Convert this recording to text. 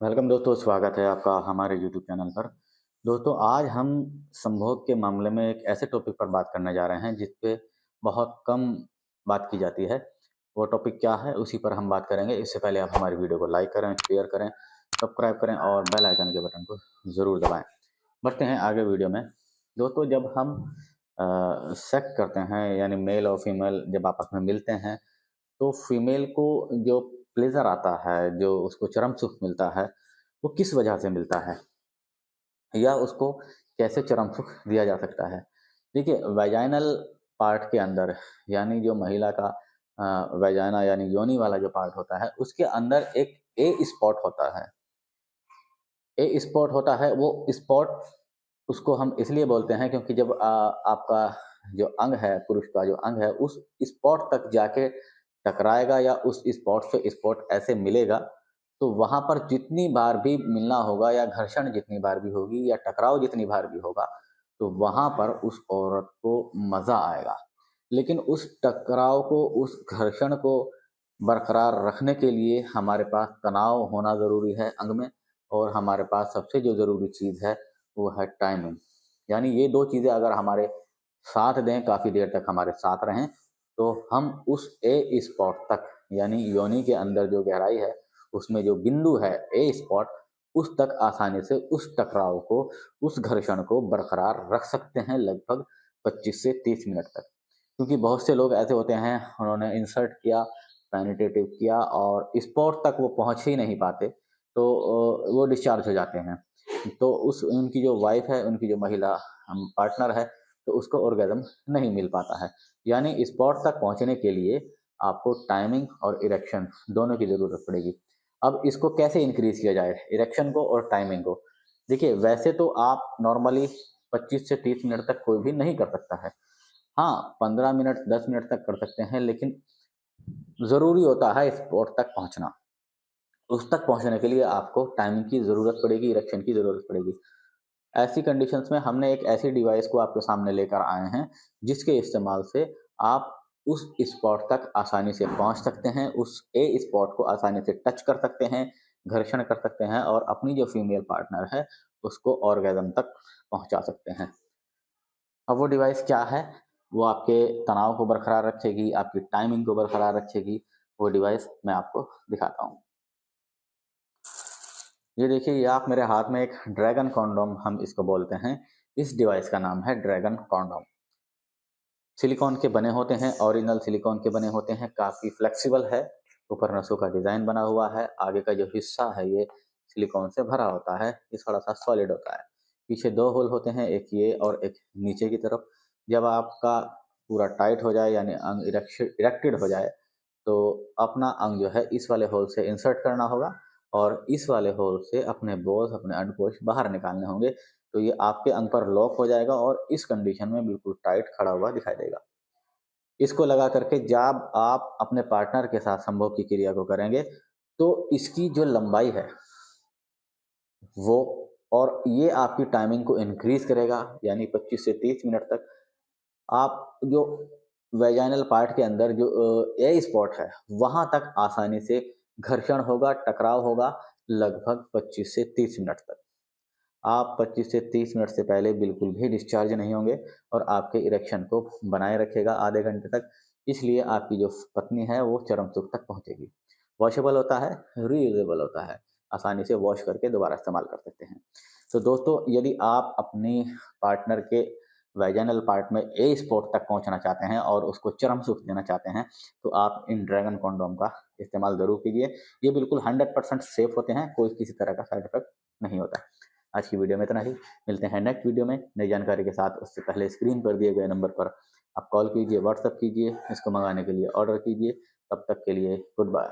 Welcome दोस्तों, स्वागत है आपका हमारे यूट्यूब चैनल पर। दोस्तों, आज हम संभोग के मामले में एक ऐसे टॉपिक पर बात करने जा रहे हैं जिस पे बहुत कम बात की जाती है। वो टॉपिक क्या है उसी पर हम बात करेंगे। इससे पहले आप हमारी वीडियो को लाइक करें, शेयर करें, सब्सक्राइब करें और बेल आइकन के बटन को ज़रूर दबाएं। बढ़ते हैं आगे वीडियो में। दोस्तों, जब हम सेक्स करते हैं यानी मेल और फीमेल जब आपस में मिलते हैं तो फीमेल को जो प्लेज़र आता है, जो उसको चरम सुख मिलता है, वो किस वजह से मिलता है या उसको कैसे चरम सुख दिया जा सकता है? देखिए, वैजाइनल पार्ट के अंदर यानी जो महिला का वैजाइना यानी योनि वाला जो पार्ट होता है, उसके अंदर एक ए स्पॉट होता है। ए स्पॉट होता है, वो स्पॉट उसको हम इसलिए बोलते हैं क्योंकि जब आपका जो अंग है, पुरुष का जो अंग है, उस स्पॉट तक जाके टकराएगा या उस स्पॉट से स्पॉट ऐसे मिलेगा, तो वहाँ पर जितनी बार भी मिलना होगा या घर्षण जितनी बार भी होगी या टकराव जितनी बार भी होगा, तो वहाँ पर उस औरत को मज़ा आएगा। लेकिन उस टकराव को, उस घर्षण को बरकरार रखने के लिए हमारे पास तनाव होना ज़रूरी है अंग में, और हमारे पास सबसे जो ज़रूरी चीज़ है वो है टाइमिंग। यानी ये 2 चीज़ें अगर हमारे साथ दें, काफ़ी देर तक हमारे साथ रहें, तो हम उस ए स्पॉट तक यानी योनि के अंदर जो गहराई है, उसमें जो बिंदु है ए स्पॉट, उस तक आसानी से उस टकराव को, उस घर्षण को बरकरार रख सकते हैं लगभग 25 से 30 मिनट तक। क्योंकि बहुत से लोग ऐसे होते हैं, उन्होंने इंसर्ट किया, पेनिट्रेटिव किया और स्पॉट तक वो पहुँच ही नहीं पाते, तो वो डिस्चार्ज हो जाते हैं। तो उस उनकी जो वाइफ़ है, उनकी जो महिला पार्टनर है, तो उसको ऑर्गेज़म नहीं मिल पाता है। यानी स्पॉट तक पहुँचने के लिए आपको टाइमिंग और इरेक्शन दोनों की ज़रूरत पड़ेगी। अब इसको कैसे इंक्रीज़ किया जाए, इरेक्शन को और टाइमिंग को? देखिए, वैसे तो आप नॉर्मली 25 से 30 मिनट तक कोई भी नहीं कर सकता है। हाँ, 15 मिनट, 10 मिनट तक कर सकते हैं, लेकिन ज़रूरी होता है स्पॉट तक पहुँचना। उस तक पहुँचने के लिए आपको टाइमिंग की ज़रूरत पड़ेगी, इरेक्शन की ज़रूरत पड़ेगी। ऐसी कंडीशंस में हमने एक ऐसी डिवाइस को आपके सामने लेकर आए हैं, जिसके इस्तेमाल से आप उस स्पॉट तक आसानी से पहुँच सकते हैं, उस ए स्पॉट को आसानी से टच कर सकते हैं, घर्षण कर सकते हैं और अपनी जो फीमेल पार्टनर है, उसको ऑर्गेज़म तक पहुँचा सकते हैं। अब वो डिवाइस क्या है? वो आपके तनाव को बरकरार रखेगी, आपकी टाइमिंग को बरकरार रखेगी। वो डिवाइस मैं आपको दिखाता हूँ। ये देखिए, ये आप मेरे हाथ में एक ड्रैगन कॉन्डोम हम इसको बोलते हैं। इस डिवाइस का नाम है ड्रैगन कॉन्डोम। सिलिकॉन के बने होते हैं, ओरिजिनल सिलिकॉन के बने होते हैं, काफ़ी फ्लेक्सिबल है। ऊपर नसों का डिज़ाइन बना हुआ है, आगे का जो हिस्सा है ये सिलिकॉन से भरा होता है, ये थोड़ा-सा सॉलिड होता है। पीछे 2 होल होते हैं, एक ये और एक नीचे की तरफ। जब आपका पूरा टाइट हो जाए यानी अंग इरेक्टेड हो जाए, तो अपना अंग जो है इस वाले होल से इंसर्ट करना होगा और इस वाले होल से अपने बॉल्स, अपने अंडकोश बाहर निकालने होंगे। तो ये आपके अंग पर लॉक हो जाएगा और इस कंडीशन में बिल्कुल टाइट खड़ा हुआ दिखाई देगा। इसको लगा करके जब आप अपने पार्टनर के साथ संभोग की क्रिया को करेंगे, तो इसकी जो लंबाई है वो, और ये आपकी टाइमिंग को इंक्रीज़ करेगा, यानी 25 से 30 मिनट तक आप जो वैजाइनल पार्ट के अंदर जो ए स्पॉट है, वहाँ तक आसानी से घर्षण होगा, टकराव होगा लगभग 25 से 30 मिनट तक। आप 25 से 30 मिनट से पहले बिल्कुल भी डिस्चार्ज नहीं होंगे और आपके इरेक्शन को बनाए रखेगा आधे घंटे तक। इसलिए आपकी जो पत्नी है वो चरम सुख तक पहुँचेगी। वॉशेबल होता है, रीयूजेबल होता है, आसानी से वॉश करके दोबारा इस्तेमाल कर सकते हैं। तो दोस्तों, यदि आप अपनी पार्टनर के वैजाइनल पार्ट में ए स्पॉट तक पहुंचना चाहते हैं और उसको चरम सुख देना चाहते हैं, तो आप इन ड्रैगन कॉन्डोम का इस्तेमाल ज़रूर कीजिए। ये बिल्कुल 100% सेफ होते हैं, कोई किसी तरह का साइड इफेक्ट नहीं होता है। आज की वीडियो में इतना ही। मिलते हैं नेक्स्ट वीडियो में नई जानकारी के साथ। उससे पहले स्क्रीन पर दिए गए नंबर पर आप कॉल कीजिए, व्हाट्सएप कीजिए, इसको मंगाने के लिए ऑर्डर कीजिए। तब तक के लिए गुड बाय।